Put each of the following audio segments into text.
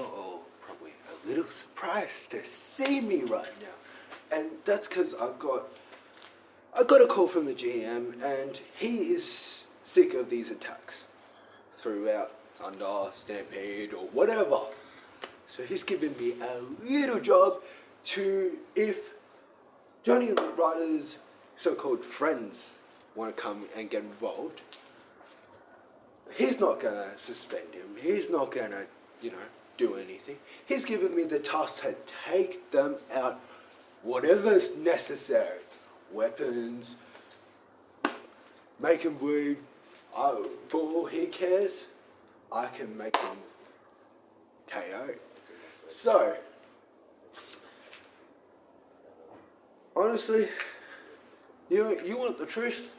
all probably a little surprised to see me right now. And that's because I got a call from the GM, and he is sick of these attacks throughout Thunder, Stampede, or whatever. So he's given me a little job to, if Johnny Ryder's so-called friends want to come and get involved, he's not going to suspend him. He's not going to, do anything. He's given me the task to take them out, whatever's necessary. Weapons, make him bleed. For all he cares, I can make him KO. So, honestly, you want the truth?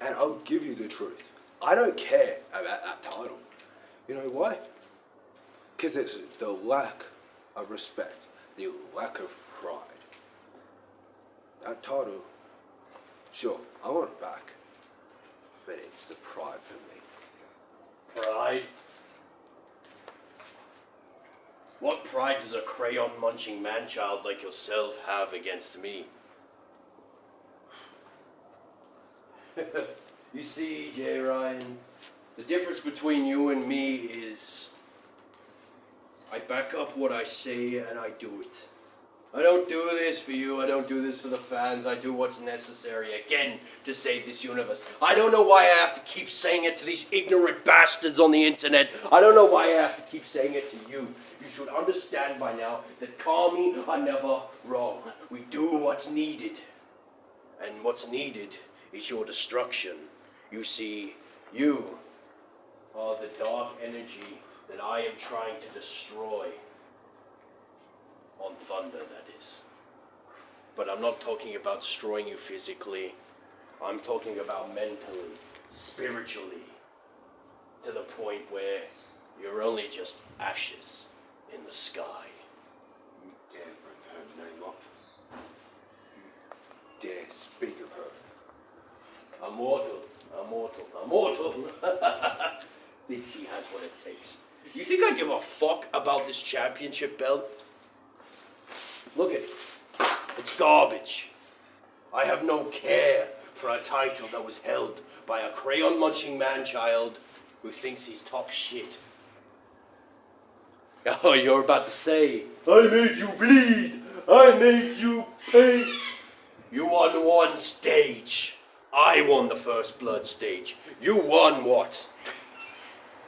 And I'll give you the truth. I don't care about that title. You know why? Because it's the lack of respect, the lack of pride. That title, sure, I want it back, but it's the pride for me. Pride? What pride does a crayon-munching man-child like yourself have against me? You see, J. Ryan, the difference between you and me is I back up what I say and I do it. I don't do this for you, I don't do this for the fans, I do what's necessary, again, to save this universe. I don't know why I have to keep saying it to these ignorant bastards on the internet. I don't know why I have to keep saying it to you. You should understand by now that Kami are never wrong. We do what's needed. And what's needed is your destruction. You see, you are the dark energy that I am trying to destroy. On Thunder, that is. But I'm not talking about destroying you physically. I'm talking about mentally, spiritually, to the point where you're only just ashes in the sky. You dare bring her name up. You dare speak of her. I'm mortal. Think she has what it takes. You think I give a fuck about this championship belt? Look at it. It's garbage. I have no care for a title that was held by a crayon-munching man-child who thinks he's top shit. Oh, you're about to say, I made you bleed. I made you pay. You won one stage. I won the first blood stage. You won what?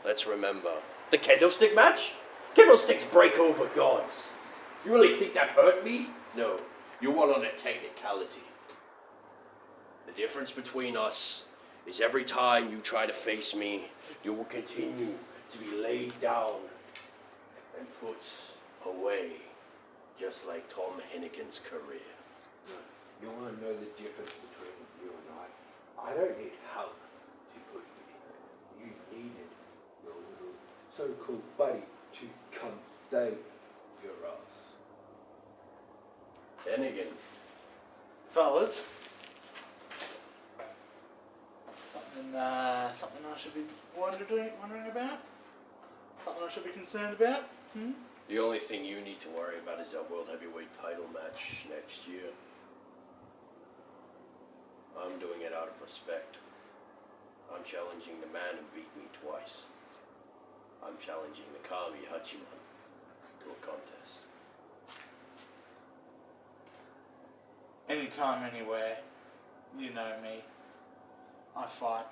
Let's remember. The kendo stick match? Kendo sticks break over gods. You really think that hurt me? No, you won on a technicality. The difference between us is every time you try to face me, you will continue to be laid down and put away, just like Tom Hennigan's career. You want to know the difference between you and I? I don't need help to put you in. You needed your little so-called buddy to come save your ass. Hennigan. Fellas, something I should be wondering about? Something I should be concerned about? The only thing you need to worry about is that World Heavyweight title match next year. I'm doing it out of respect. I'm challenging the man who beat me twice. I'm challenging the Kami Hachiman to a contest. Anytime, anywhere, you know me. I fight.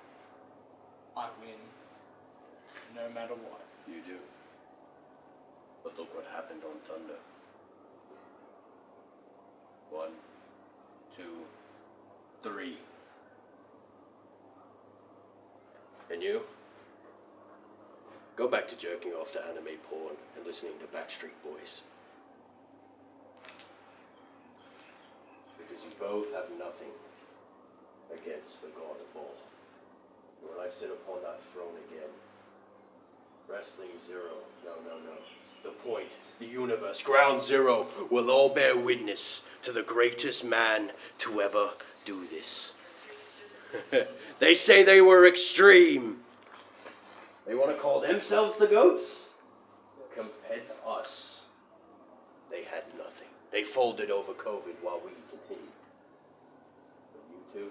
I win. No matter what. You do. But look what happened on Thunder. 1, 2, 3. And you? Go back to jerking off to anime porn and listening to Backstreet Boys. Because you both have nothing against the God of all. When I sit upon that throne again, Wrestling Zero, no. The point, the universe, Ground Zero will all bear witness to the greatest man to ever do this. They say they were extreme. They want to call themselves the GOATs? Compared to us, they had nothing. They folded over COVID while we continued. But you two,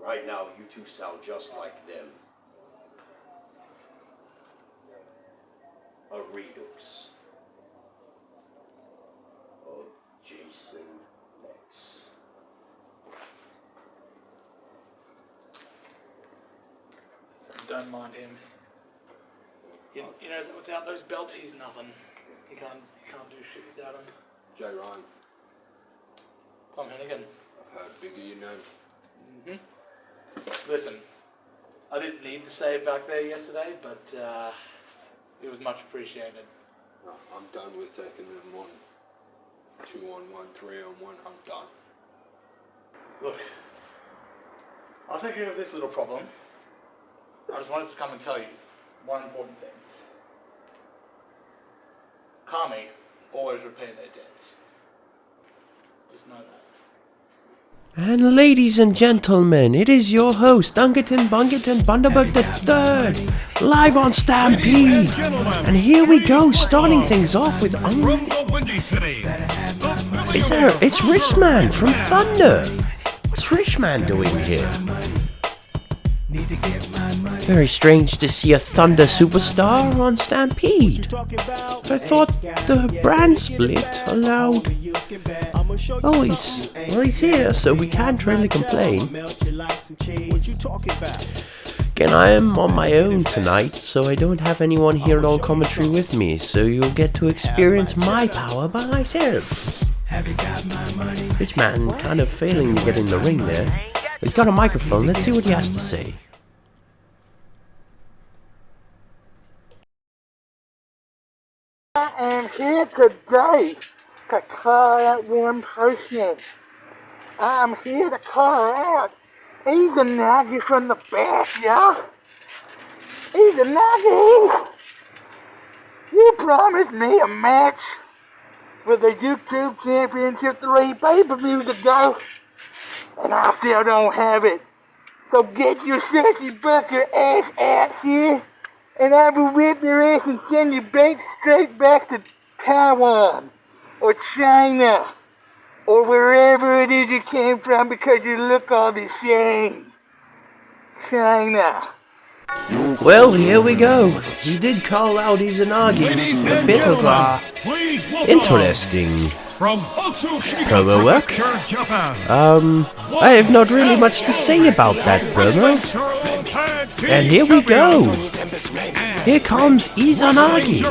right now, you two sound just like them. A redux of Jason X. Don't mind him. You know, without those belts, he's nothing. You can't do shit without him. Jay Ryan, Tom Hennigan. I've heard bigger you know. Listen, I didn't need to say it back there yesterday, but it was much appreciated. No, I'm done with taking them 1, 2 on 1, 3 on 1. I'm done. Look, I'll take care of this little problem. I just wanted to come and tell you one important thing. Kami always repay their debts. Just know that. And ladies and gentlemen, it is your host, Dunkerton Bunkerton Bundaberg III, live on Stampede. And here we go, starting things off with it's Richman from Thunder. What's Richman doing here? Very strange to see a Thunder superstar on Stampede. I thought the brand split allowed... Oh, he's here, so we can't really complain. Again, I am on my own tonight, so I don't have anyone here on commentary with me, so you'll get to experience my power by myself. Richman kind of failing to get in the ring there. He's got a microphone, let's see what he has to say. I am here today to call out one person. I'm here to call out. He's a nugget from the back, y'all. He's a nugget. You promised me a match for the YouTube Championship 3 pay-per-views ago, and I still don't have it. So get your sissy bucket ass out here, and I will whip your ass and send you back straight back to Taiwan, or China, or wherever it is you came from because you look all the same. China. Well, here we go. He did call out Izanagi. A bit of interesting promo work. I have not really much to say about that promo. And here we go. Here comes Izanagi,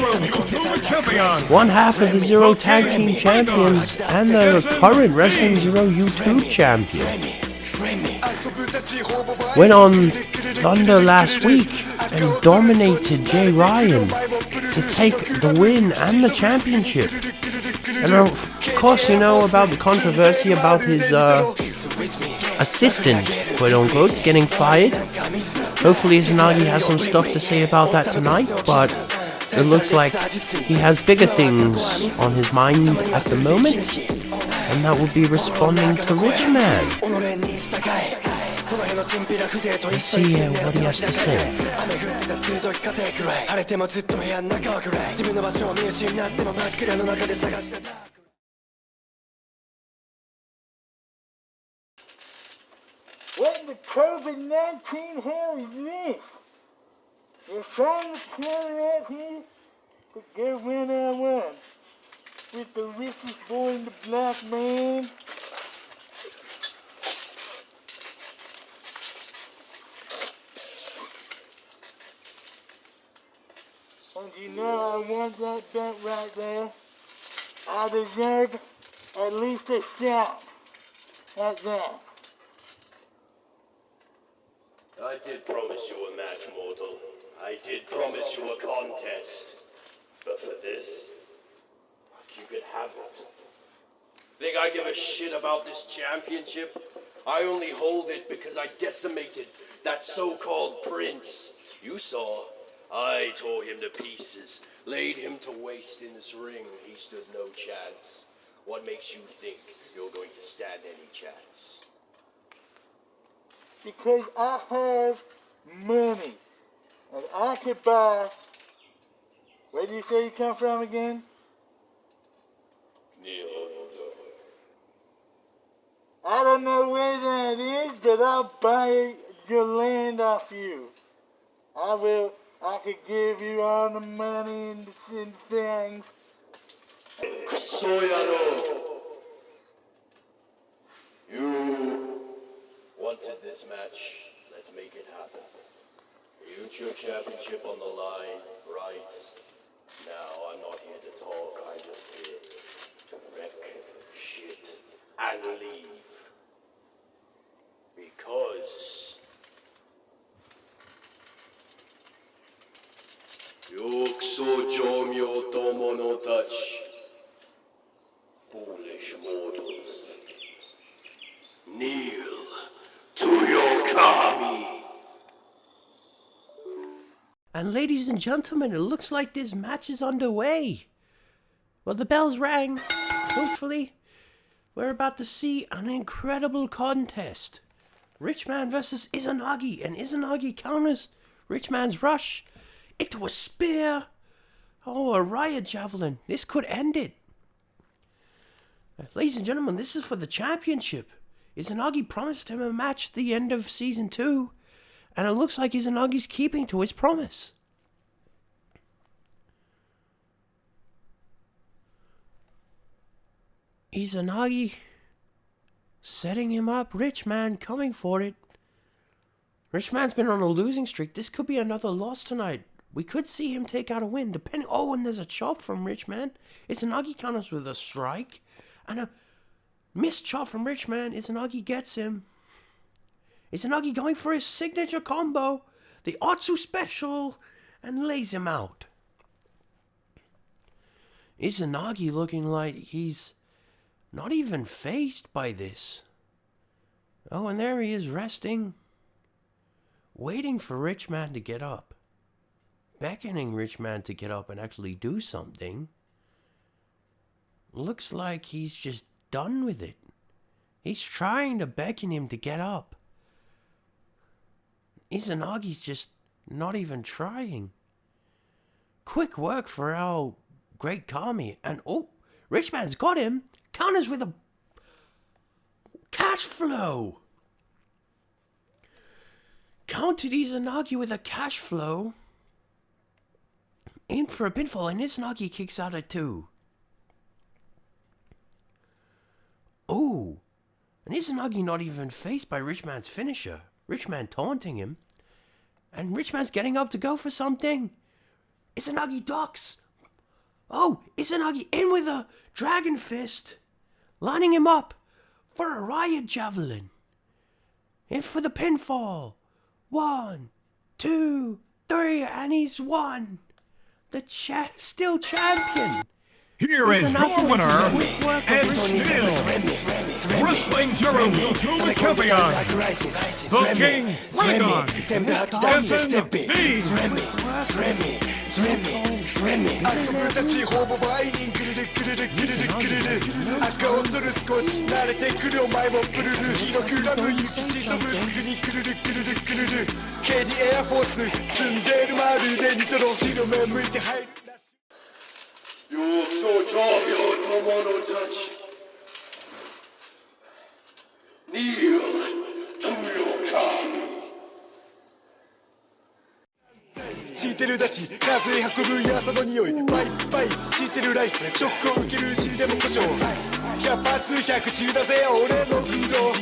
one half of the Zero Tag Team Champions and the current Wrestling Zero YouTube Champion. Went on Thunder last week and dominated Jay Ryan to take the win and the championship. And of course you know about the controversy about his assistant, quote unquote, getting fired. Hopefully Izanagi has some stuff to say about that tonight, but it looks like he has bigger things on his mind at the moment, and that would be responding to Richman. Let's see what he has to say. What in the COVID-19 hell is this? You're trying to come out here to go one-on-one with the richest boy in the block, man. And you know I want that belt right there. I deserve at least a shot at that. I did promise you a match, mortal. I did promise you a contest. But for this, you could have it. Think I give a shit about this championship? I only hold it because I decimated that so-called prince. You saw. I tore him to pieces, laid him to waste in this ring. He stood no chance. What makes you think you're going to stand any chance? Because I have money, and I could buy, where do you say you come from again? I don't know where that is, but I'll buy your land off you. I could give you all the money and things. クソ野郎 You wanted this match. Let's make it happen. Huge your championship on the line, right? Now, I'm not here to talk. I'm just here to wreck shit and leave. Because... よくそ上名と者たち Foolish mortals Kneel to your kami. And ladies and gentlemen, it looks like this match is underway. Well, the bells rang. Hopefully, we're about to see an incredible contest. Richman versus Izanagi, and Izanagi counters Richman's rush into a spear. Oh, a riot javelin. This could end it. Ladies and gentlemen, this is for the championship. Izanagi promised him a match at the end of Season 2, and it looks like Izanagi's keeping to his promise. Izanagi setting him up. Richman coming for it. Richman's been on a losing streak. This could be another loss tonight. We could see him take out a win, depending... Oh, and there's a chop from Richman. Izanagi counters with a strike. And a missed chop from Richman. Izanagi gets him. Izanagi going for his signature combo. The Otsu special. And lays him out. Izanagi looking like he's not even fazed by this. Oh, and there he is resting. Waiting for Richman to get up. Beckoning Richman to get up and actually do something. Looks like he's just done with it. He's trying to beckon him to get up. Izanagi's just not even trying. Quick work for our great Kami. And oh, Richman's got him. Counters with a cash flow. Countered Izanagi with a cash flow. In for a pinfall, and Izanagi kicks out at 2. Oh, and Izanagi not even faced by Richman's finisher. Richman taunting him. And Richman's getting up to go for something. Izanagi ducks. Oh, Izanagi in with a dragon fist. Lining him up for a riot javelin. In for the pinfall. 1, 2, 3, and he's won. The still champion. Here is your winner, and still Wrestling Zero Ultimate Champion, the King Dragon, Stampede. 遊ぶたちほぼ倍人くるるくるるくるるくるる赤を取る少し慣れてくるお前もプルルヒロクラブ行き地飛ぶすぐにくるるくるるくるるケリエアフォース積んでるまるでニトロ白目向いて入るよくそ長病友のたち Kneel to your kami 敷いてるダチ風運ぶ朝の匂いバイバイ敷いてるライフショックを受けるしでも故障100発100中だぜ俺の運動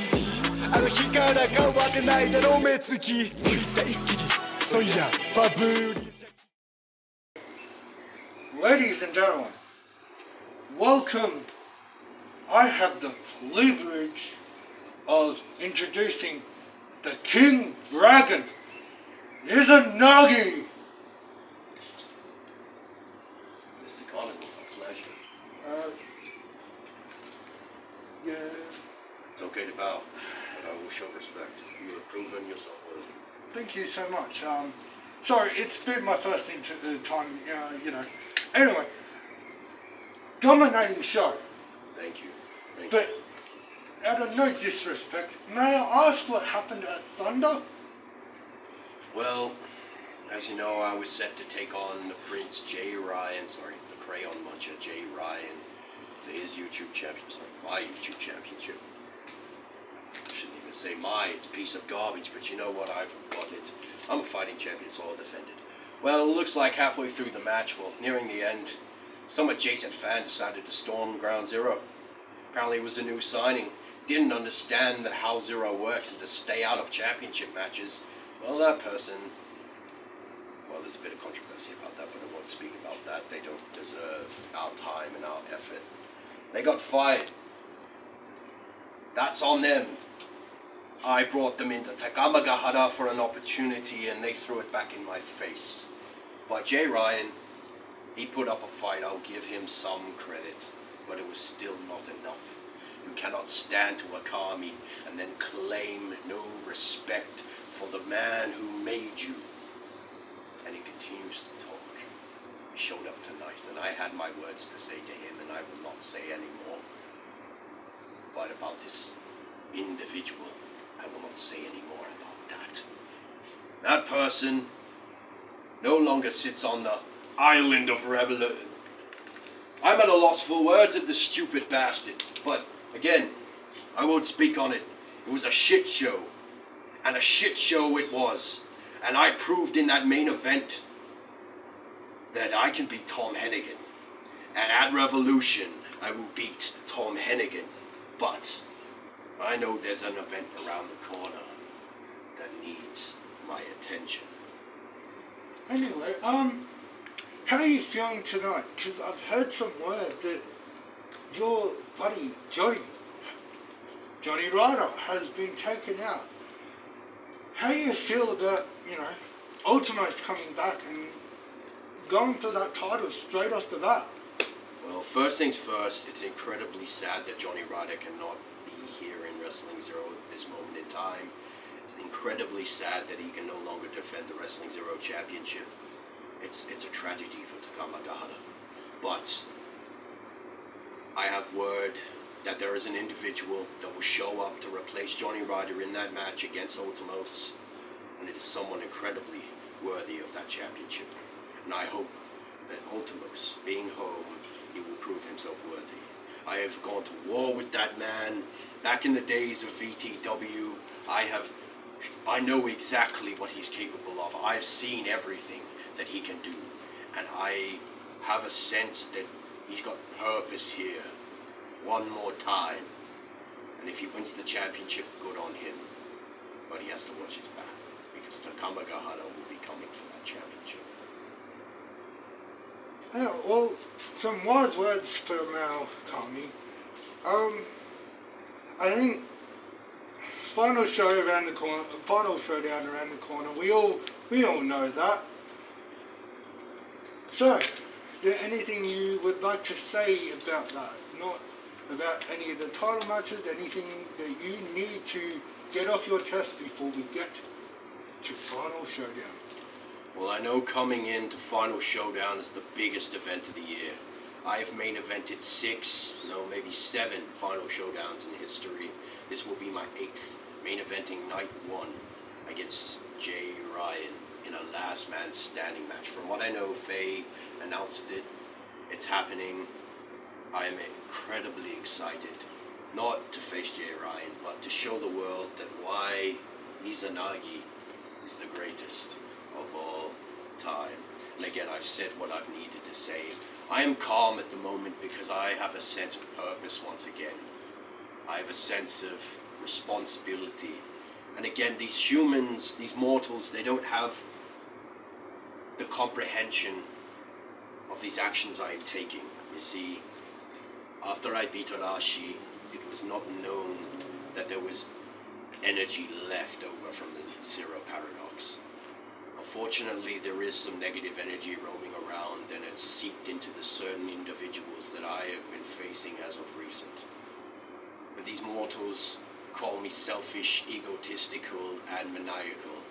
あの日から変わってないだろう目つき降りた一気にそういやファブリ Ladies and gentlemen, welcome. I have the privilege of introducing the King Dragon, Izanagi. Mr. Connor, it's a pleasure. Yeah. It's okay to bow, but I will show respect. You have proven yourself worthy. Thank you so much. Sorry, it's been my first time, you know. Anyway, dominating show. Thank you. Thank But you. out of no disrespect, may I ask what happened at Thunder? Well, as you know, I was set to take on the Prince J. Ryan, the Crayon Muncher J. Ryan. for his YouTube championship. My YouTube championship. I shouldn't even say my, it's a piece of garbage, but you know what, I've got it. I'm a fighting champion, so I'll defend it. Well, it looks like halfway through the match, well, nearing the end, some adjacent fan decided to storm Ground Zero. Apparently it was a new signing, didn't understand how Zero works and to stay out of championship matches. Well, that person, well, there's a bit of controversy about that, but I won't speak about that. They don't deserve our time and our effort. They got fired. That's on them. I brought them into Takamagahara for an opportunity and they threw it back in my face. But Jay Ryan, he put up a fight. I'll give him some credit, but it was still not enough. You cannot stand to Akami and then claim no respect for the man who made you. And he continues to talk. He showed up tonight and I had my words to say to him and I will not say any more. But about this individual, I will not say any more about that. That person no longer sits on the island of revelation. I'm at a loss for words at this stupid bastard. But again, I won't speak on it. It was a shit show. And a shit show it was. And I proved in that main event that I can beat Tom Hennigan. And at Revolution, I will beat Tom Hennigan. But I know there's an event around the corner that needs my attention. Anyway, how are you feeling tonight? Because I've heard some word that your buddy Johnny Ryder has been taken out. How do you feel that, Ultimo's coming back and going for that title straight off the bat? Well, first things first, it's incredibly sad that Johnny Ryder cannot be here in Wrestling Zero at this moment in time. It's incredibly sad that he can no longer defend the Wrestling Zero Championship. It's a tragedy for Takamagahara. But I have word that there is an individual that will show up to replace Johnny Ryder in that match against Ultimos, and it is someone incredibly worthy of that championship. And I hope that Ultimos, being home, he will prove himself worthy. I have gone to war with that man. Back in the days of VTW, I know exactly what he's capable of. I've seen everything that he can do. And I have a sense that he's got purpose here. One more time. And if he wins the championship, good on him. But he has to watch his back, because Takamagahara will be coming for that championship. Yeah, well, some wise words from our Kami. I think final showdown around the corner. We all know that. So, is there anything you would like to say about that? Not about any of the title matches, anything that you need to get off your chest before we get to final showdown? Well, I know coming into Final Showdown is the biggest event of the year. I have main evented maybe 7 Final Showdowns in history. This will be my 8th, main eventing night 1 against Jay Ryan in a last man standing match. From what I know, Faye announced it. It's happening. I am incredibly excited, not to face Jay Ryan, but to show the world that why Izanagi is the greatest of all time. And again, I've said what I've needed to say. I am calm at the moment because I have a sense of purpose once again. I have a sense of responsibility. And again, these humans, these mortals, they don't have the comprehension of these actions I am taking. You see, after I beat Arashi, it was not known that there was energy left over from the Zero Paradox. Unfortunately, there is some negative energy roaming around, and it's seeped into the certain individuals that I have been facing as of recent. But these mortals call me selfish, egotistical, and maniacal.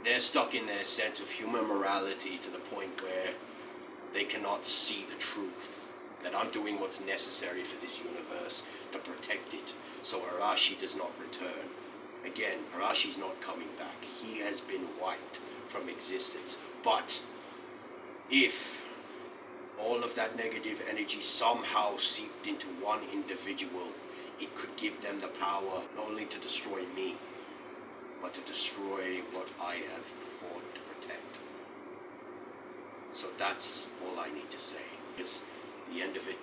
They're stuck in their sense of human morality to the point where they cannot see the truth, that I'm doing what's necessary for this universe to protect it, so Arashi does not return. Again, Arashi's not coming back. He has been wiped from existence. But if all of that negative energy somehow seeped into one individual, it could give them the power not only to destroy me, but to destroy what I have fought to protect. So that's all I need to say. Because at the end of it,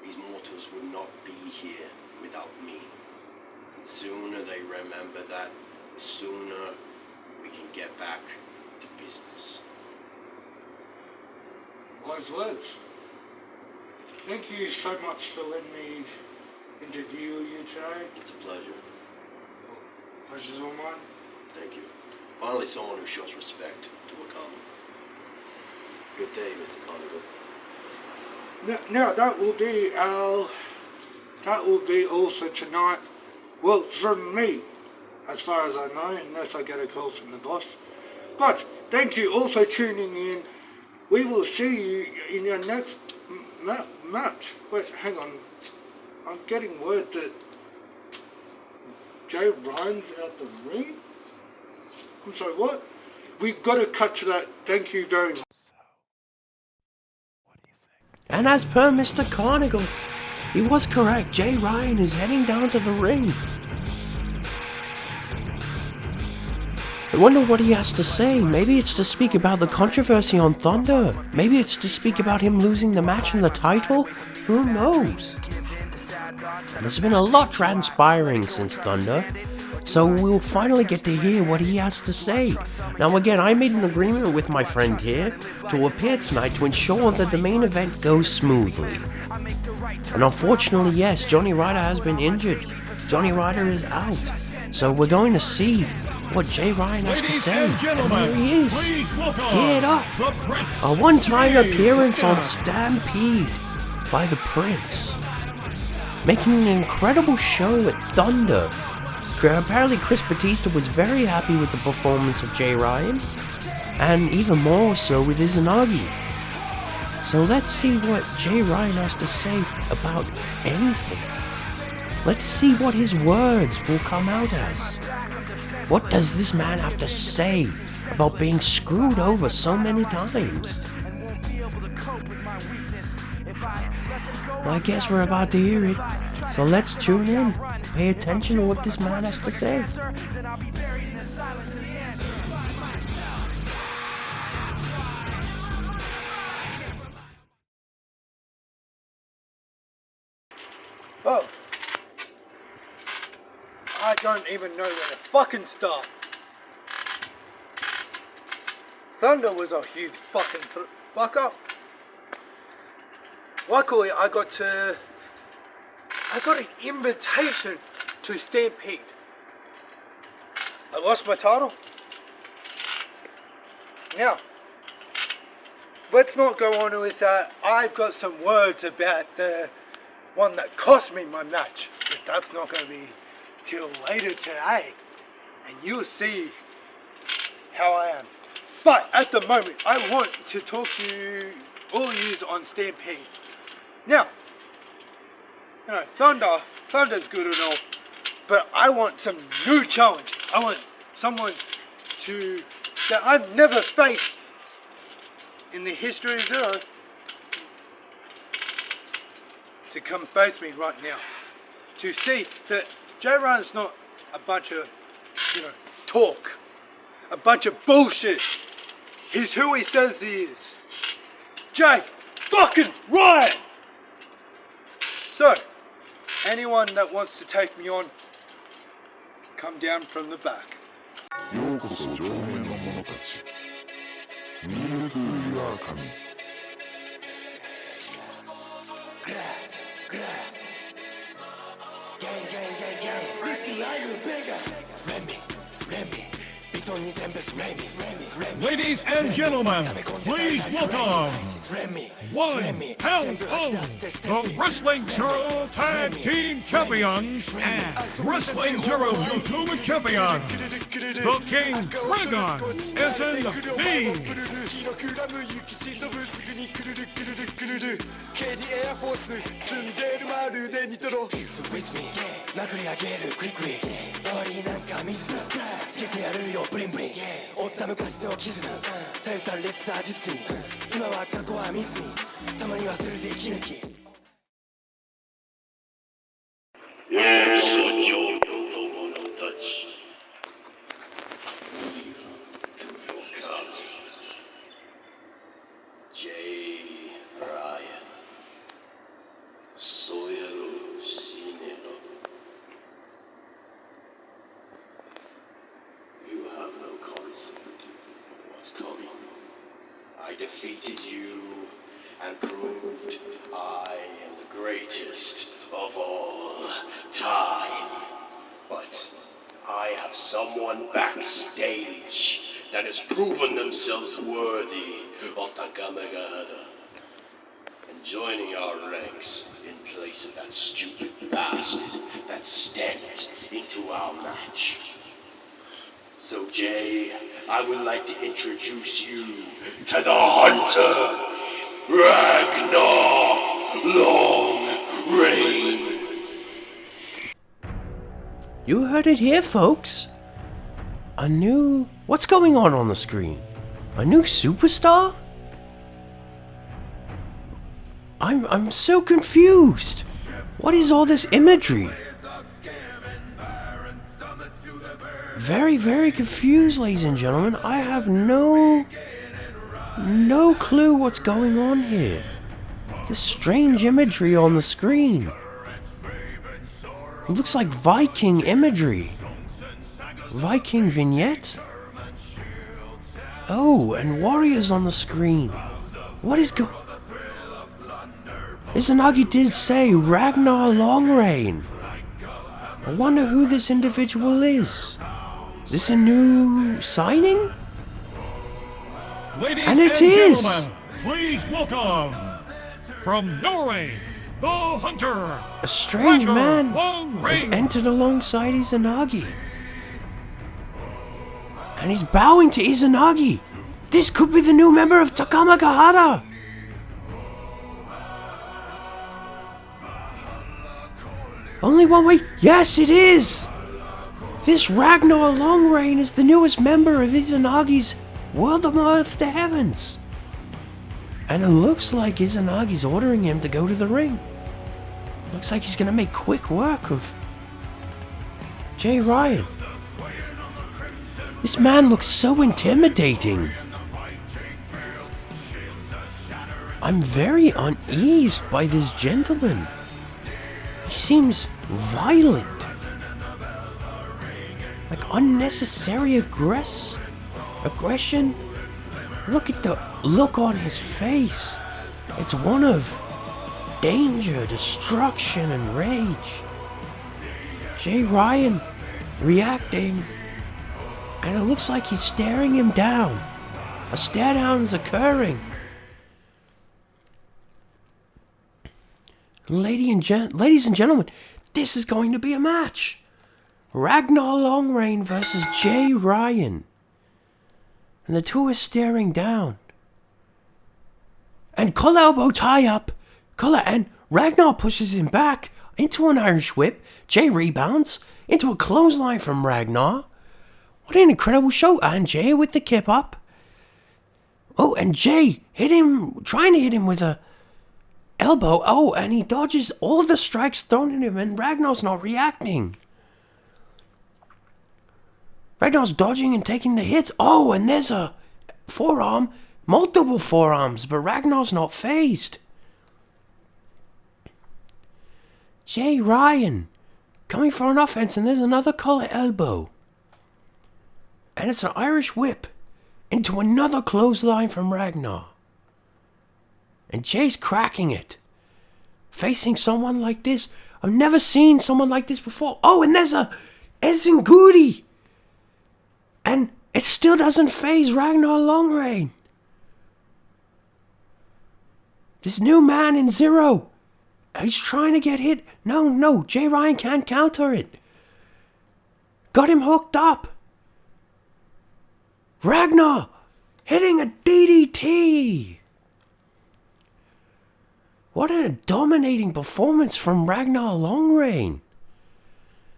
these mortals would not be here without me. The sooner they remember that, the sooner we can get back to business. Wise words. Thank you so much for letting me interview you today. It's a pleasure. Pleasure's all mine. Thank you. Finally someone who shows respect to a common. Good day, Mr. Conover. Now that will be all for tonight. Well, from me, as far as I know, unless I get a call from the boss. But thank you all for tuning in. We will see you in your next match. Wait, hang on. I'm getting word that Jay Ryan's out the ring? I'm sorry, what? We've got to cut to that. Thank you very much. And as per Mr. Carnigal, he was correct. Jay Ryan is heading down to the ring. I wonder what he has to say. Maybe it's to speak about the controversy on Thunder. Maybe it's to speak about him losing the match and the title. Who knows? There's been a lot transpiring since Thunder, so we'll finally get to hear what he has to say. Now again, I made an agreement with my friend here to appear tonight to ensure that the main event goes smoothly. And unfortunately, yes, Johnny Ryder has been injured. Johnny Ryder is out. So we're going to see what Jay Ryan has to say. And here he is. Get up. A one-time appearance on Stampede by the Prince. Making an incredible show at Thunder. Apparently Chris Batista was very happy with the performance of Jay Ryan, and even more so with Izanagi. So let's see what Jay Ryan has to say about anything. Let's see what his words will come out as. What does this man have to say about being screwed over so many times? Well, I guess we're about to hear it. So let's tune in. Pay attention to what this man has to say. Oh. I don't even know where to fucking start. Thunder was a huge fucking fuck up. Luckily, I got an invitation to Stampede. I lost my title. Now, let's not go on with that. I've got some words about the one that cost me my match. But that's not going to be till later today. And you'll see how I am. But at the moment, I want to talk to you, all yous on Stampede. Now, you know, Thunder's good and all, but I want some new challenge. I want someone that I've never faced in the history of XERO to come face me right now. To see that Jay Ryan's not a bunch of, talk. A bunch of bullshit. He's who he says he is. Jay fucking Ryan! So, anyone that wants to take me on, come down from the back. Ladies and gentlemen, please welcome one pound of the Wrestling XERO Tag Team Champions and Wrestling XERO YouTube Champion, the King Dragon is in the lead. 今は過去はミスにたまにはするぜ息抜きJ. Ryan, Soyero Shinero. You have no concept of what's coming. I defeated you and proved I am the greatest of all time. But I have someone backstage that has proven themselves worthy of Takamagahara and joining our ranks in place of that stupid bastard that stepped into our match. So Jay, I would like to introduce you to the Hunter, Ragnar Long Reign. You heard it here, folks. A new... What's going on the screen? A new superstar? I'm so confused. What is all this imagery? Very, very confused, ladies and gentlemen. I have no clue what's going on here. This strange imagery on the screen. It looks like Viking imagery. Viking vignette? Oh, and warriors on the screen. What is Izanagi did say Ragnar Longreign. I wonder who this individual is. Is this a new signing? Ladies And it and is. gentlemen, please welcome from Norway, the Hunter. A strange Ragnar man has Longreign. entered alongside Izanagi. And he's bowing to Izanagi. This could be the new member of Takamagahara. Only one way. Yes, it is. This Ragnar Longreign is the newest member of Izanagi's World of the Heavens. And it looks like Izanagi's ordering him to go to the ring. Looks like he's gonna make quick work of Jay Ryan. This man looks so intimidating. I'm very uneased by this gentleman. He seems violent. Like unnecessary aggression. Look at the look on his face. It's one of danger, destruction, and rage. Jay Ryan reacting, and it looks like he's staring him down. A stare down is occurring. Ladies and gentlemen, this is going to be a match. Ragnar Longreign versus Jay Ryan. And the two are staring down. And collar elbow tie up. And Ragnar pushes him back into an Irish whip. Jay rebounds into a clothesline from Ragnar. What an incredible show. And Jay with the kip up. Oh, and Jay trying to hit him with a elbow. Oh, and he dodges all the strikes thrown at him, and Ragnar's not reacting. Ragnar's dodging and taking the hits. Oh, and there's a forearm. Multiple forearms, but Ragnar's not phased. Jay Ryan coming for an offense, and there's another collar elbow. And it's an Irish whip into another clothesline from Ragnar. And Jay's cracking it. Facing someone like this. I've never seen someone like this before. Oh, and there's a Ezengudi. And it still doesn't faze Ragnar Longreign. This new man in XERO. He's trying to get hit. No, Jay Ryan can't counter it. Got him hooked up. Ragnar hitting a DDT. What a dominating performance from Ragnar Longreign.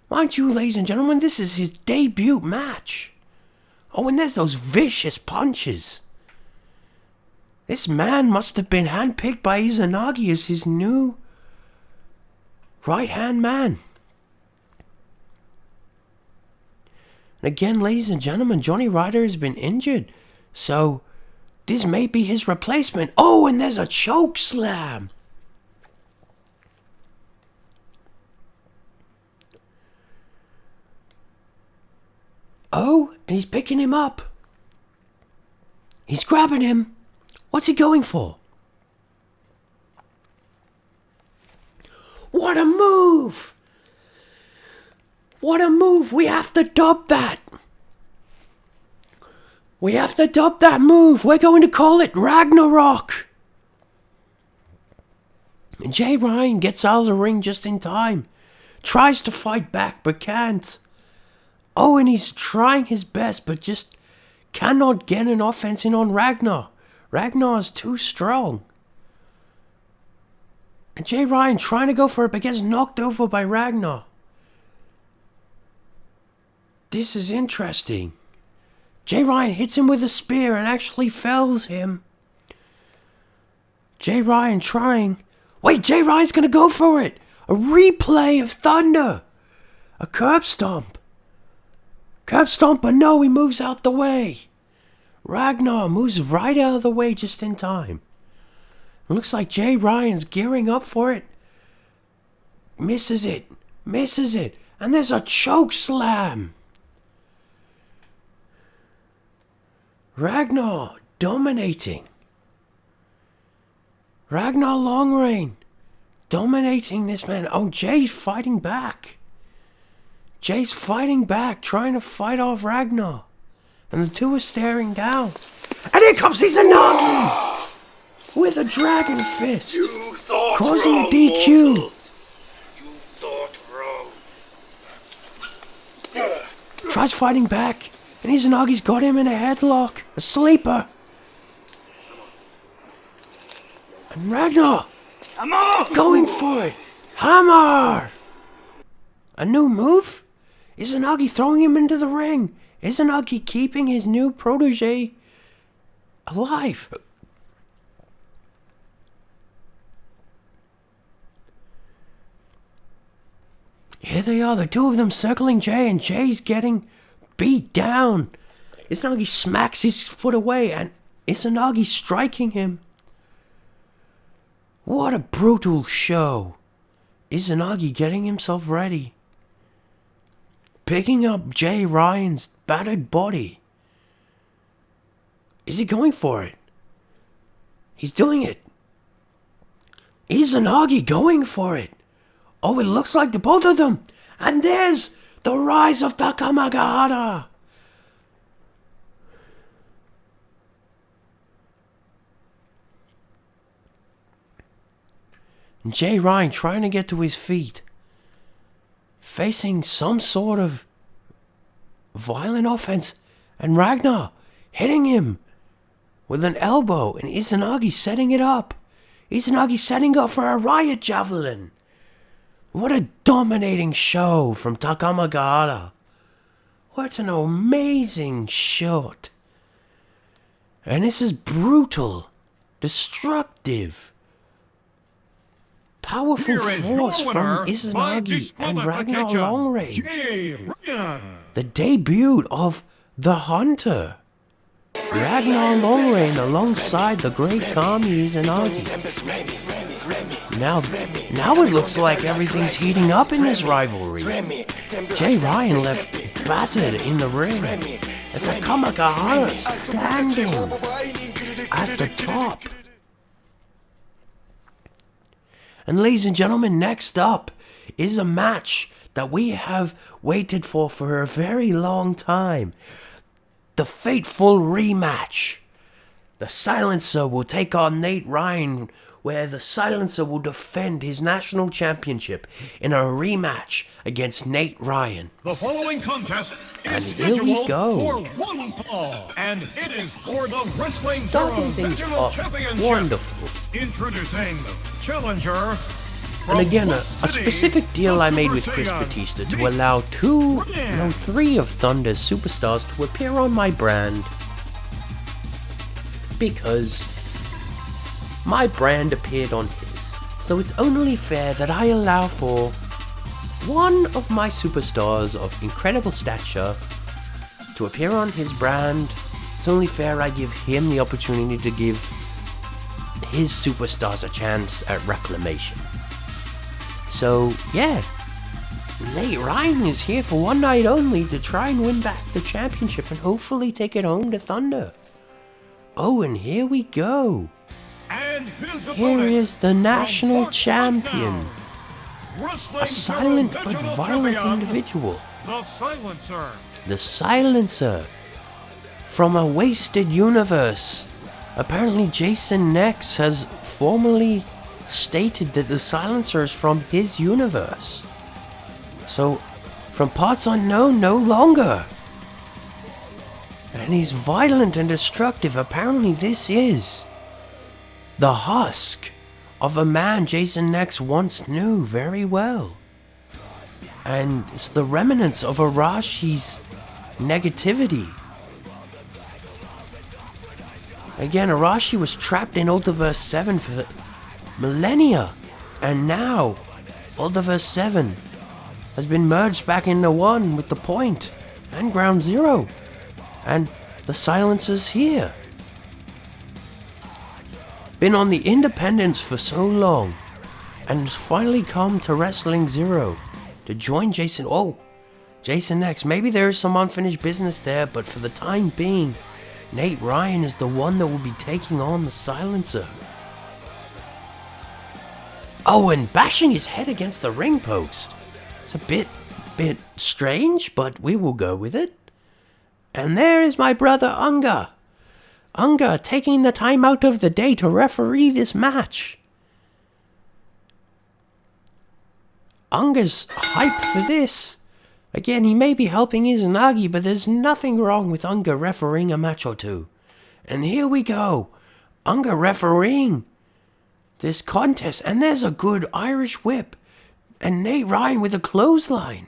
Mind you, ladies and gentlemen, this is his debut match. Oh, and there's those vicious punches. This man must have been handpicked by Izanagi as his new right-hand man. And again, ladies and gentlemen, Johnny Ryder has been injured. So, this may be his replacement. Oh, and there's a choke slam. Oh, and he's picking him up. He's grabbing him. What's he going for? What a move! What a move! We have to dub that! We have to dub that move! We're going to call it Ragnarok! And Jay Ryan gets out of the ring just in time. Tries to fight back, but can't. Oh, and he's trying his best, but just cannot get an offense in on Ragnar. Ragnar is too strong. And Jay Ryan trying to go for it, but gets knocked over by Ragnar. This is interesting. Jay Ryan hits him with a spear and actually fells him. Jay Ryan trying. Wait, Jay Ryan's gonna go for it. A replay of Thunder. A curb stomp. Curb stomp, but no, he moves out the way. Ragnar moves right out of the way just in time. It looks like Jay Ryan's gearing up for it. Misses it. Misses it. And there's a choke slam. Ragnar dominating. Ragnar Longreign dominating this man. Oh, Jay's fighting back. Jay's fighting back, trying to fight off Ragnar. And the two are staring down. And here comes Izanagi! With a dragon fist. Causing a DQ. You thought wrong. Tries fighting back. And Izanagi's got him in a headlock. A sleeper. And Ragnar. Going for it. Hammer! A new move? Izanagi throwing him into the ring. Izanagi keeping his new protege alive. Here they are, the two of them circling Jay, and Jay's getting beat down. Izanagi smacks his foot away, and Izanagi striking him. What a brutal show. Izanagi getting himself ready. Picking up Jay Ryan's battered body. Is he going for it? He's doing it. Izanagi going for it. Oh, it looks like the both of them. And there's the rise of Takamagahara. And Jay Ryan trying to get to his feet. Facing some sort of violent offense. And Ragnar hitting him with an elbow. And Izanagi setting it up. Izanagi setting up for a riot javelin. What a dominating show from Takamagahara. What an amazing shot. And this is brutal, destructive, powerful force from Izanagi and Ragnar Longreign. The debut of the Hunter. Ragnar Longreign alongside the great Kami Izanagi. Now it looks like everything's heating up in this rivalry. Jay Ryan left battered in the ring. And Takamagahara standing at the top. And ladies and gentlemen, next up is a match that we have waited for a very long time. The fateful rematch. The Silencer will take on Nate Ryan, where the Silencer will defend his national championship in a rematch against Nate Ryan. The following contest And is here we scheduled go. for one fall, and it is for the Wrestling Starting Zero things National off Championship. wonderful. Introducing challenger. And again, a West City, specific deal the I made with Super Chris Saiyan, Batista to Nate allow Ryan. three of Thunder's superstars to appear on my brand. Because my brand appeared on his, so it's only fair that I allow for one of my superstars of incredible stature to appear on his brand. It's only fair I give him the opportunity to give his superstars a chance at reclamation. So, yeah, Nate Ryan is here for one night only to try and win back the championship and hopefully take it home to Thunder. Oh, and here we go. And his Here opponent, is the national from champion. Wrestling A silent but Digital violent Champion, individual. The Silencer. The Silencer. From a wasted universe. Apparently Jason Nex has formally stated that the Silencer is from his universe. So, from parts unknown no longer. And he's violent and destructive. Apparently this is the husk of a man Jason Nex once knew very well. And it's the remnants of Arashi's negativity. Again, Arashi was trapped in Ultiverse 7 for millennia. And now, Ultiverse 7 has been merged back into one with the Point and Ground Zero. And the Silencer's here. Been on the Independents for so long, and has finally come to Wrestling Zero to join Jason. Oh, Jason Nex. Maybe there is some unfinished business there, but for the time being, Nate Ryan is the one that will be taking on the Silencer. Oh, and bashing his head against the ring post. It's a bit strange, but we will go with it. And there is my brother Unga. Unga taking the time out of the day to referee this match. Unga's hyped for this. Again, he may be helping Izanagi, but there's nothing wrong with Unga refereeing a match or two. And here we go. Unga refereeing this contest. And there's a good Irish whip. And Nate Ryan with a clothesline.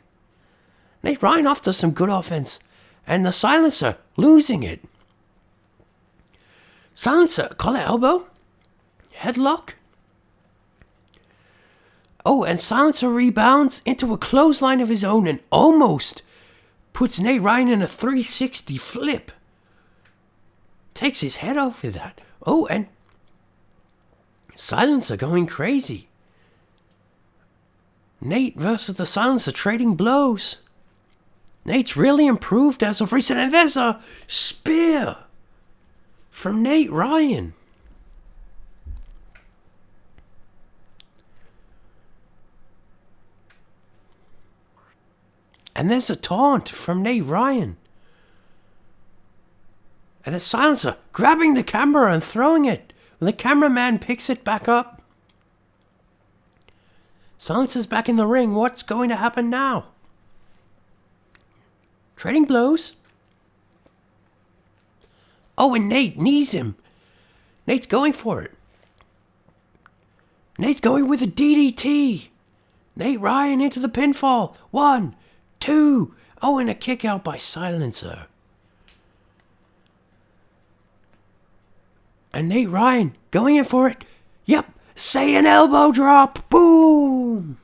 Nate Ryan off to some good offense. And the Silencer losing it. Silencer, collar elbow. Headlock. Oh, and Silencer rebounds into a clothesline of his own and almost puts Nate Ryan in a 360 flip. Takes his head off with that. Oh, and Silencer going crazy. Nate versus the Silencer trading blows. Nate's really improved as of recent, and there's a spear from Nate Ryan. And there's a taunt from Nate Ryan. And a Silencer grabbing the camera and throwing it. The cameraman picks it back up. Silencer's back in the ring. What's going to happen now? Trading blows. Oh, and Nate knees him. Nate's going for it. Nate's going with a DDT. Nate Ryan into the pinfall. 1, 2. Oh, and a kick out by Silencer. And Nate Ryan going in for it. Yep. Say an elbow drop. Boom.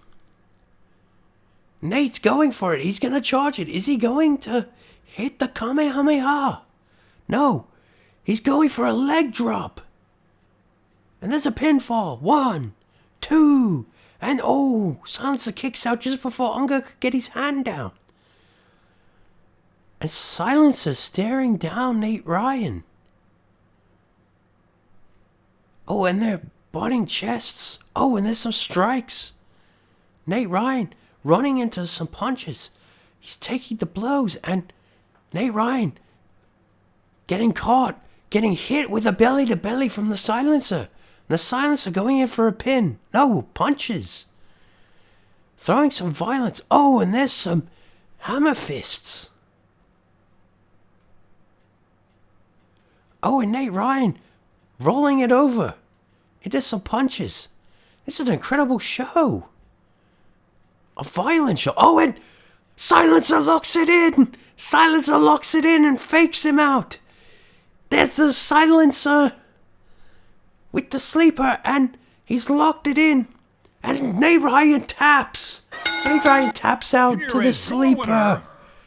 Nate's going for it. He's going to charge it. Is he going to hit the Kamehameha? No. He's going for a leg drop. And there's a pinfall. 1, 2. And oh, Silencer kicks out just before Unga could get his hand down. And Silencer staring down Nate Ryan. Oh, and they're butting chests. Oh, and there's some strikes. Nate Ryan running into some punches. He's taking the blows. And Nate Ryan getting caught. Getting hit with a belly-to-belly from the Silencer. And the Silencer going in for a pin. No, punches. Throwing some violence. Oh, and there's some hammer fists. Oh, and Nate Ryan rolling it over into some punches. This is an incredible show. A violent show. Oh, and Silencer locks it in. Silencer locks it in and fakes him out. There's the Silencer with the sleeper, and he's locked it in. And Nate Ryan taps. Nate Ryan taps out to the sleeper.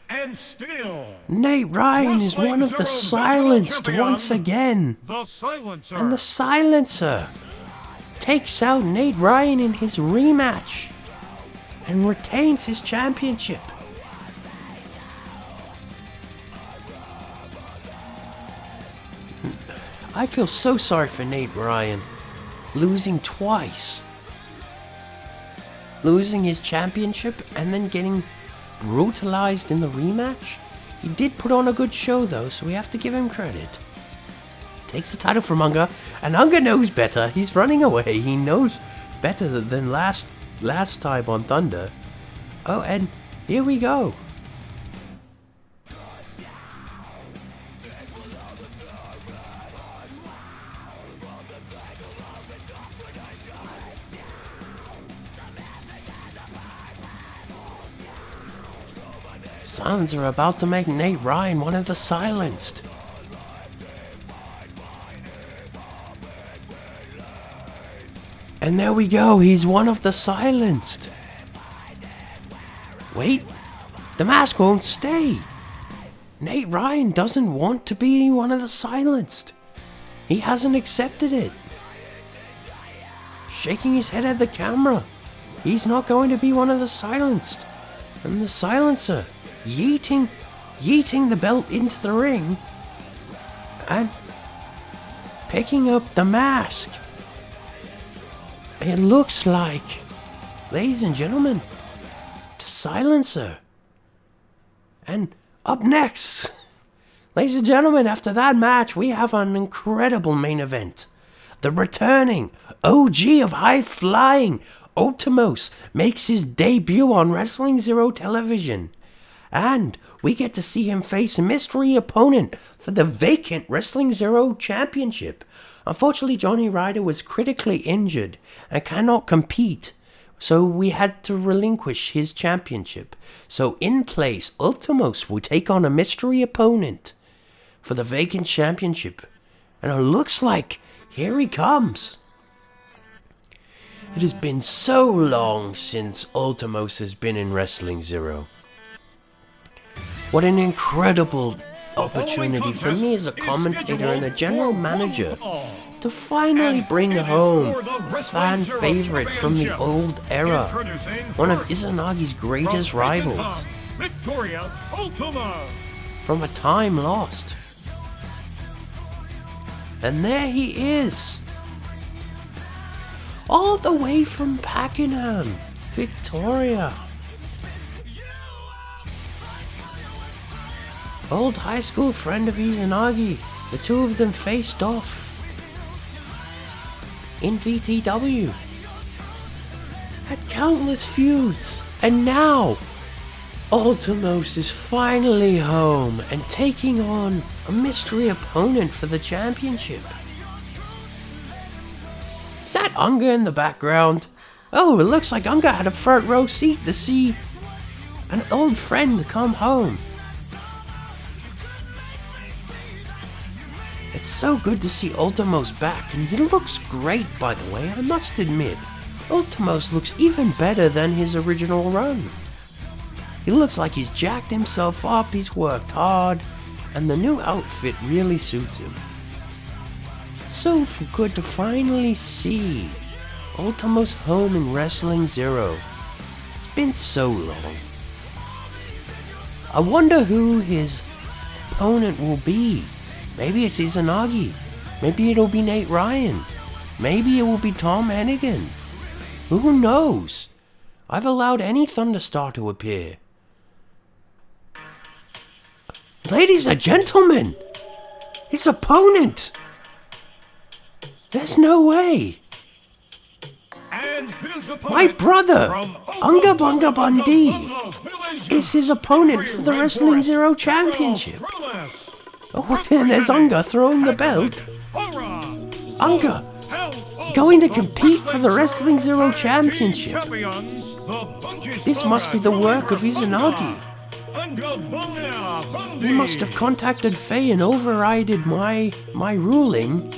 And still, Nate Ryan is one of the silenced once again. the silencer. And the silencer takes out Nate Ryan in his rematch and retains his championship. I feel so sorry for Nate Ryan, losing twice. Losing his championship and then getting brutalized in the rematch. He did put on a good show though, so we have to give him credit. Takes the title from Unger, and Unger knows better. He's running away. He knows better than last time on Thunder. Oh, and here we go. Silence are about to make Nate Ryan one of the silenced. And there we go, he's one of the silenced. Wait, the mask won't stay. Nate Ryan doesn't want to be one of the silenced. He hasn't accepted it. Shaking his head at the camera. He's not going to be one of the silenced. And the silencer yeeting the belt into the ring and picking up the mask. It looks like, ladies and gentlemen, the silencer. And up next, ladies and gentlemen, after that match, we have an incredible main event. The returning OG of high flying, Ultimos, makes his debut on Wrestling Zero television. And we get to see him face a mystery opponent for the vacant Wrestling Zero championship. Unfortunately, Johnny Ryder was critically injured and cannot compete, so we had to relinquish his championship. So in place, Ultimos will take on a mystery opponent for the vacant championship. And it looks like here he comes. It has been so long since Ultimos has been in Wrestling Zero. What an incredible opportunity for me as a commentator and a general manager to finally bring home a fan favorite from the old era, one of Izanagi's greatest rivals, Victoria Ultimos. from a time lost. And there he is, all the way from Pakenham, Victoria. Old high school friend of Izanagi. The two of them faced off in VTW. Had countless feuds. And now, Ultimos is finally home and taking on a mystery opponent for the championship. Is that Unger in the background? Oh, it looks like Unger had a front row seat to see an old friend come home. It's so good to see Ultimos back, and he looks great, by the way, I must admit. Ultimos looks even better than his original run. He looks like he's jacked himself up, he's worked hard, and the new outfit really suits him. It's so good to finally see Ultimos home in Wrestling Zero. It's been so long. I wonder who his opponent will be. Maybe it's Izanagi. Maybe it'll be Nate Ryan. Maybe it will be Tom Hennigan. Who knows? I've allowed any Thunderstar to appear. Ladies and gentlemen, his opponent. There's no way. And his opponent, My brother, from Unga Bunga Bundy, is his opponent for the Wrestling Zero Championship. Oh, and there's Unger throwing the belt. Unger going to compete for the Wrestling Zero Championship. This must be the work of Izanagi. He must have contacted Faye and overrided my ruling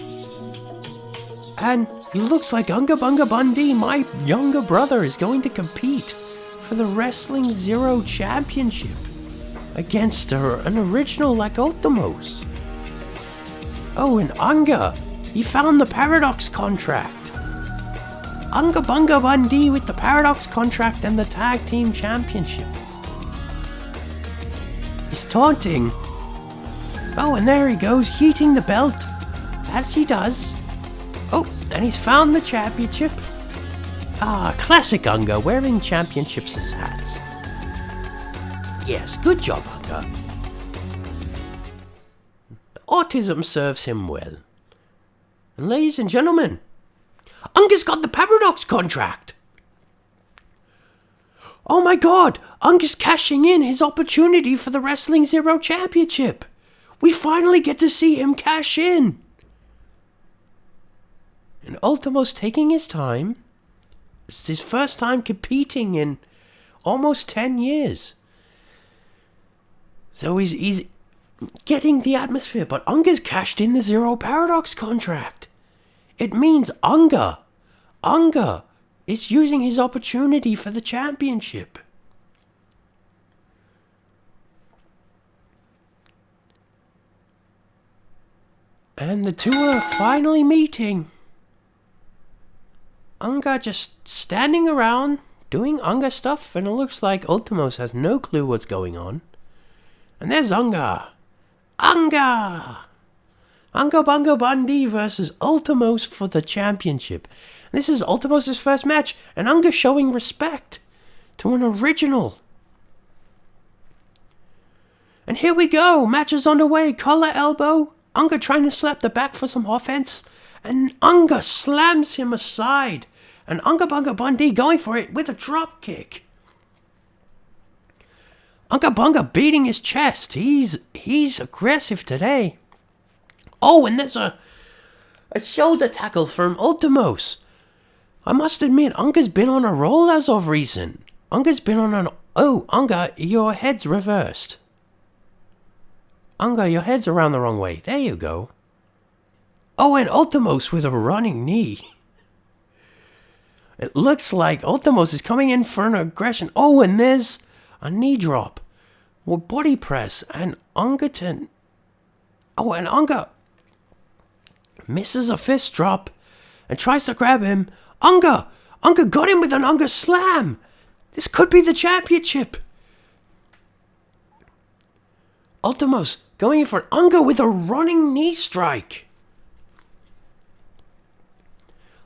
And it looks like Unga Bunga Bundy, my younger brother, is going to compete for the Wrestling Zero Championship against an original like Ultimos. Oh, and Unga, he found the Paradox contract. Unga Bunga Bundy with the Paradox contract and the Tag Team Championship. He's taunting. Oh, and there he goes, yeeting the belt, as he does. Oh, and he's found the championship. Ah, classic Unga, wearing championships as hats. Yes, good job, Unga. Autism serves him well. And ladies and gentlemen, Unga's got the Paradox contract. Oh my god, Unga's cashing in his opportunity for the Wrestling Zero Championship. We finally get to see him cash in. And Ultimo's taking his time. It's his first time competing in almost 10 years. So he's getting the atmosphere, but Unga's cashed in the Zero Paradox contract. It means Unga is using his opportunity for the championship. And the two are finally meeting. Unga just standing around doing Unga stuff, and it looks like Ultimos has no clue what's going on. And there's Unga. Unga Bunga Bundy versus Ultimos for the championship. This is Ultimos' first match, and Unga showing respect to an original. And here we go, match is underway, collar elbow, Unga trying to slap the back for some offense, and Unga slams him aside, and Unga Bunga Bundy going for it with a drop kick. Unga Bunga beating his chest, he's aggressive today. Oh, and there's a shoulder tackle from Ultimos. I must admit, Unga's been on a roll as of recent. Unga's been on an... Oh, Unga, your head's reversed. Unga, your head's around the wrong way. There you go. Oh, and Ultimos with a running knee. It looks like Ultimos is coming in for an aggression. Oh, and there's a knee drop. Or body press. And Unga... Oh, and Unga misses a fist drop and tries to grab him. Unga got him with an Unga slam. This could be the championship. Ultimos going in for Unga with a running knee strike.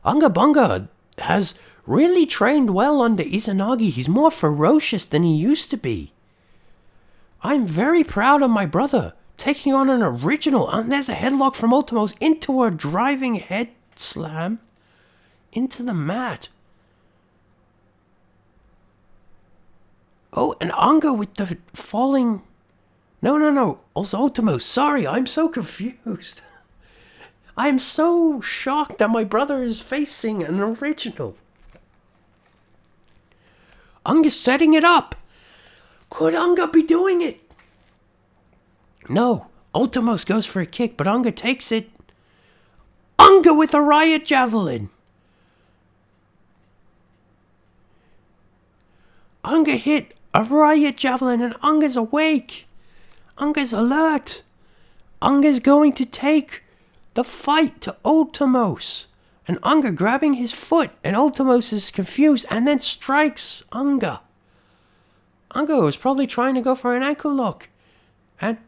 Unga Bunga has really trained well under Izanagi. He's more ferocious than he used to be. I'm very proud of my brother taking on an original, and there's a headlock from Ultimos into a driving head slam into the mat. Oh, and Unga with the falling... No. Also Ultimos. Sorry, I'm so confused. I'm so shocked that my brother is facing an original. Unga's setting it up. Could Unga be doing it? No, Ultimos goes for a kick, but Unga takes it. Unga with a riot javelin. Unga hit a riot javelin, and Unga's awake. Unga's alert. Unga's going to take the fight to Ultimos. And Unga grabbing his foot, and Ultimos is confused and then strikes Unga. Unga was probably trying to go for an ankle lock. And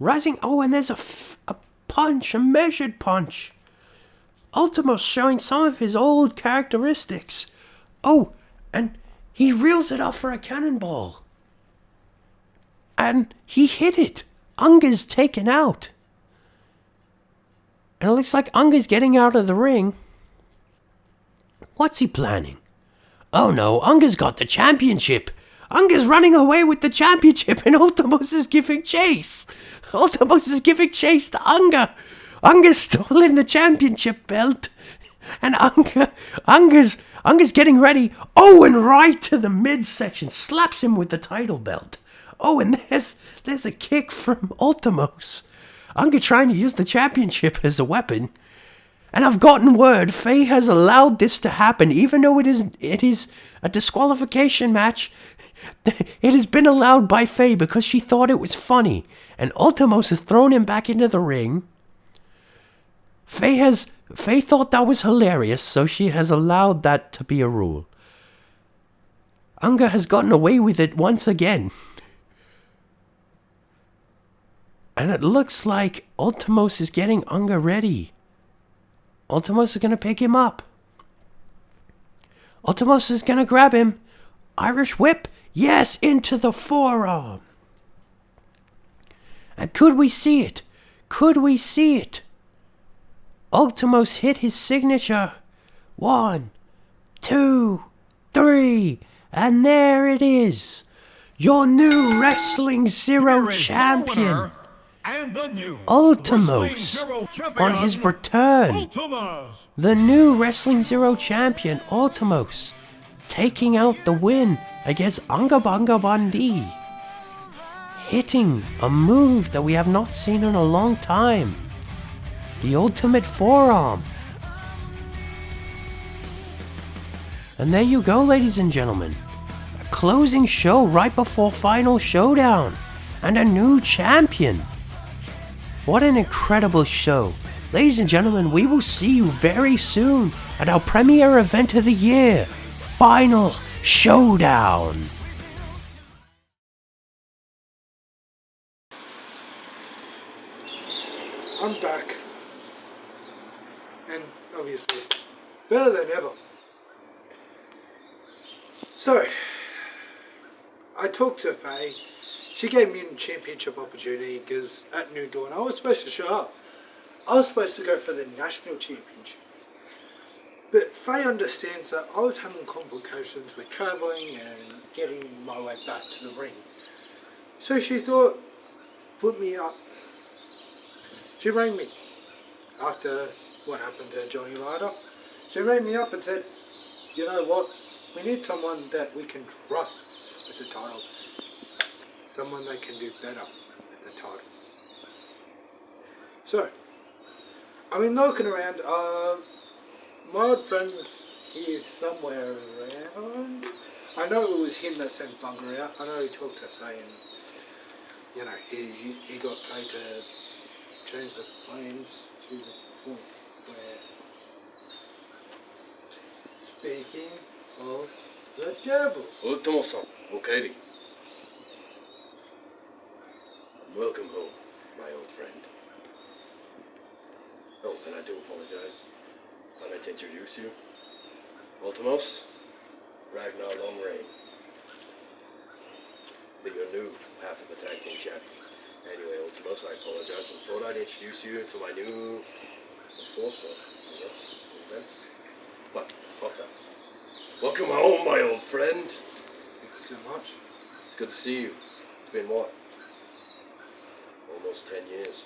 rising... Oh, and there's a punch, a measured punch. Ultimos showing some of his old characteristics. Oh, and he reels it up for a cannonball. And he hit it. Unga's taken out. And it looks like Unga's getting out of the ring. What's he planning? Oh no, Unga's got the championship. Unga's running away with the championship, and Ultimos is giving chase. Ultimos is giving chase to Unga. Unga's stolen the championship belt. And Unga's getting ready. Oh, and right to the midsection. Slaps him with the title belt. Oh, and there's a kick from Ultimos. Unga trying to use the championship as a weapon. And I've gotten word Faye has allowed this to happen, even though it is a disqualification match. It has been allowed by Faye because she thought it was funny. And Ultimos has thrown him back into the ring. Faye thought that was hilarious, so she has allowed that to be a rule. Unger has gotten away with it once again. And it looks like Ultimos is getting Unger ready. Ultimos is going to pick him up. Ultimos is going to grab him. Irish whip. Yes, into the forearm. And could we see it? Could we see it? Ultimos hit his signature. 1, 2, 3. And there it is. Your new Wrestling Zero champion. And the new Ultimos on his return. Ultimos. The new Wrestling Zero champion, Ultimos, taking out the win against Unga Bunga Bundy. Hitting a move that we have not seen in a long time. The ultimate forearm. And there you go, ladies and gentlemen. A closing show right before Final Showdown. And a new champion. What an incredible show. Ladies and gentlemen, we will see you very soon at our premiere event of the year, Final Showdown. I'm back. And obviously, better than ever. So, I talked to Faye. She gave me a championship opportunity because at New Dawn I was supposed to show up. I was supposed to go for the national championship. But Faye understands that I was having complications with travelling and getting my way back to the ring. So she thought, put me up. She rang me after what happened to Johnny Ryder. She rang me up and said, you know what, we need someone that we can trust with the title. Someone that can do better with the title. So, I've been looking around. My old friend was here somewhere around. I know it was him that sent Bunga out. I know he talked to Faye and, you know, he got Faye to change the plans to the point where, speaking of the devil. Ultimo-san, okay. Welcome home, my old friend. Oh, and I do apologize. I'd like to introduce you. Ultimos, Ragnar Long Reign. Be your new half of the tag team champions. Anyway, Ultimos, I apologize. I thought I'd introduce you to my new enforcer, I guess, in a sense. But, fuck that. Welcome home, my old friend. Thank you so much. It's good to see you. It's been what? Almost 10 years.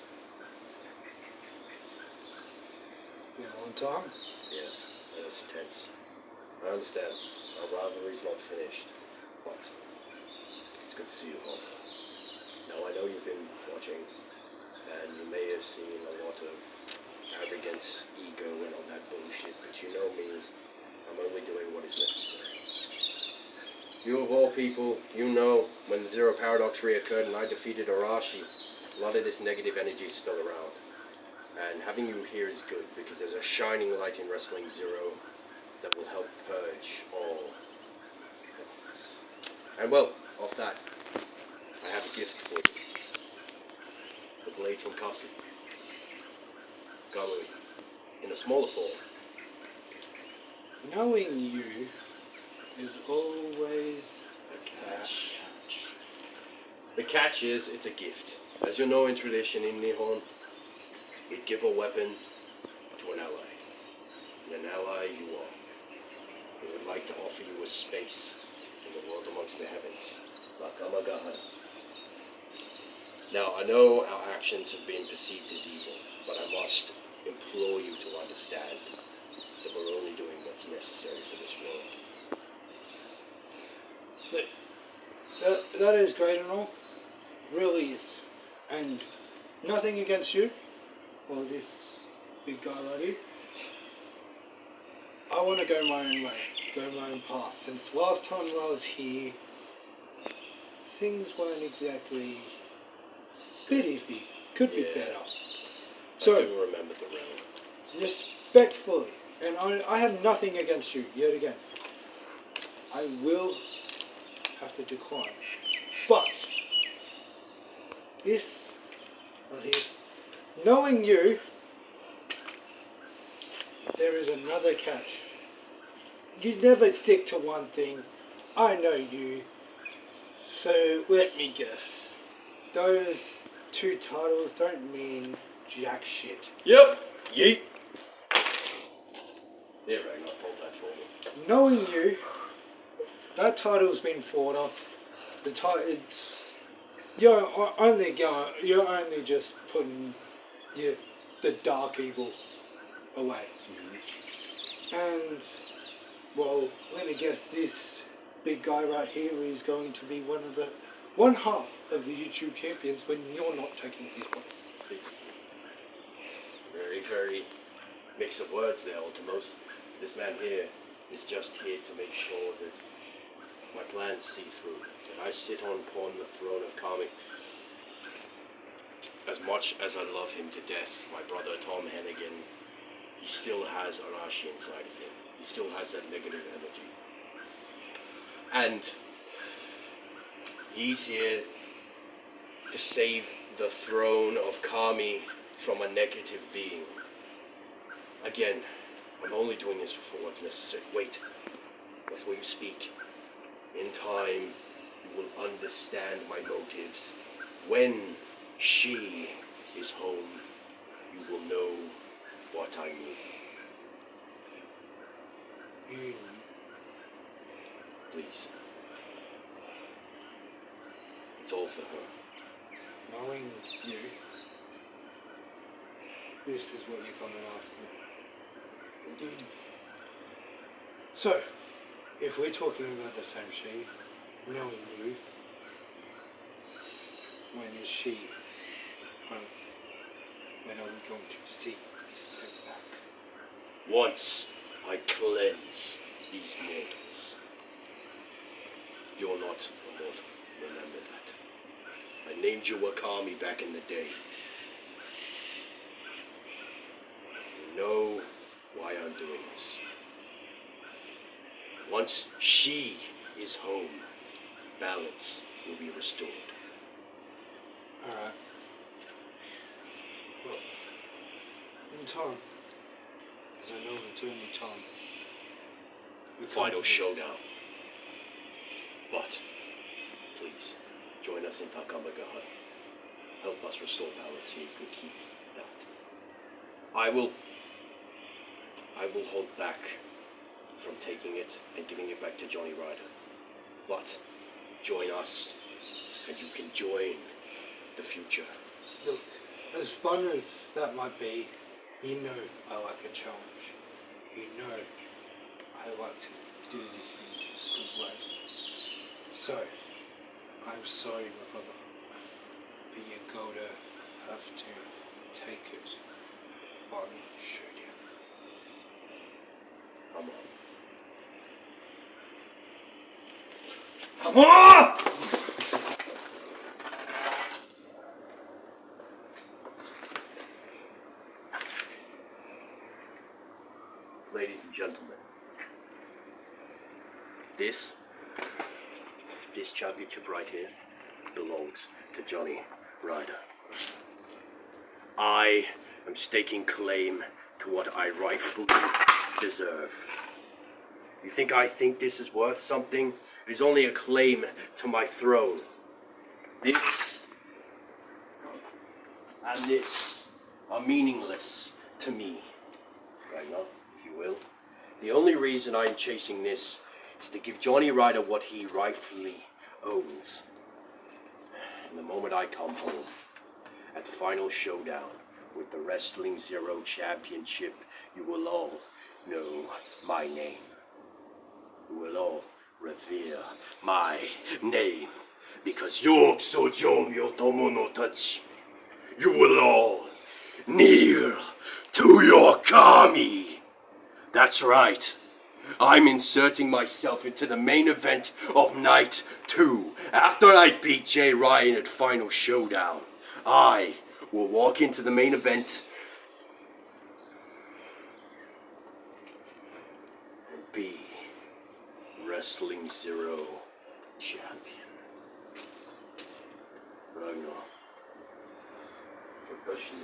Been a long time. Yes, that's tense. I understand. Our rivalry's not finished. But it's good to see you home. Now I know you've been watching, and you may have seen a lot of arrogance, ego, and all that bullshit, but you know me, I'm only doing what is necessary. You of all people, you know when the Zero Paradox reoccurred and I defeated Arashi, a lot of this negative energy is still around. And having you here is good because there's a shining light in Wrestling Zero that will help purge all darkness. And well, off that, I have a gift for you. The blade from Kasi. Galui. In a smaller form. Knowing you is always A catch. The catch is, it's a gift. As you know in tradition in Nihon, we give a weapon to an ally. And an ally you are. We would like to offer you a space in the world amongst the heavens. Lakamagaha. Now, I know our actions have been perceived as evil, but I must implore you to understand that we're only doing what's necessary for this world. that is great and all. Really is. And nothing against you or this big guy right here. I want to go my own way, go my own path. Since last time I was here, things weren't exactly bit iffy. Could be better. So, I do remember the round. respectfully, and I have nothing against you, yet again, I will have to decline. But, this, right here, knowing you, there is another catch. You never stick to one thing. I know you. So, let me guess. Those 2 titles don't mean jack shit. Yep. Yeet. There, Ragnar, hold that for me. Knowing you, that title's been fought off. The it's you're only just putting the dark evil away. And well, let me guess, this big guy right here is going to be one half of the YouTube champions when you're not taking his place. Very, very mix of words there, Ultimos. This man here is just here to make sure that my plans see through, that I sit upon the throne of Kami. As much as I love him to death, my brother Tom Hennigan, he still has Arashi inside of him. He still has that negative energy. And he's here to save the throne of Kami from a negative being. Again, I'm only doing this for what's necessary. Wait, before you speak. In time, you will understand my motives. When she is home, you will know what I mean. Please. It's all for her. Knowing you, this is what you're coming after me. Indeed. So, if we're talking about the same she, knowing you, when is she home? When are we going to see her back? Once I cleanse these mortals. You're not a mortal. Remember that. I named you Wakami back in the day. You know why I'm doing this. Once she is home, balance will be restored. Alright. Well, in time, as I know it's only time. Final showdown. But, please, join us in Takamagaha. Help us restore balance and you can keep that. I will hold back from taking it and giving it back to Johnny Ryder. But, join us and you can join the future. Look, as fun as that might be, you know I like a challenge. You know I like to do these things a good way. So, I'm sorry, my brother, but you're going to have to take it on showdown. Come on! Ladies and gentlemen, this championship right here belongs to Johnny Ryder. I am staking claim to what I rightfully deserve. You think I think this is worth something? It is only a claim to my throne. This and this are meaningless to me. Right now, if you will. The only reason I'm chasing this is to give Johnny Ryder what he rightfully owns. And the moment I come home, at the final showdown with the Wrestling XERO Championship, you will all know my name. You will all revere my name. Because Yoksojom Yotomo no Tachi, you will all kneel to your Kami. That's right. I'm inserting myself into the main event of Night 2. After I beat Jay Ryan at Final Showdown, I will walk into the main event and be Wrestling Zero champion. Ragnar. Percussion.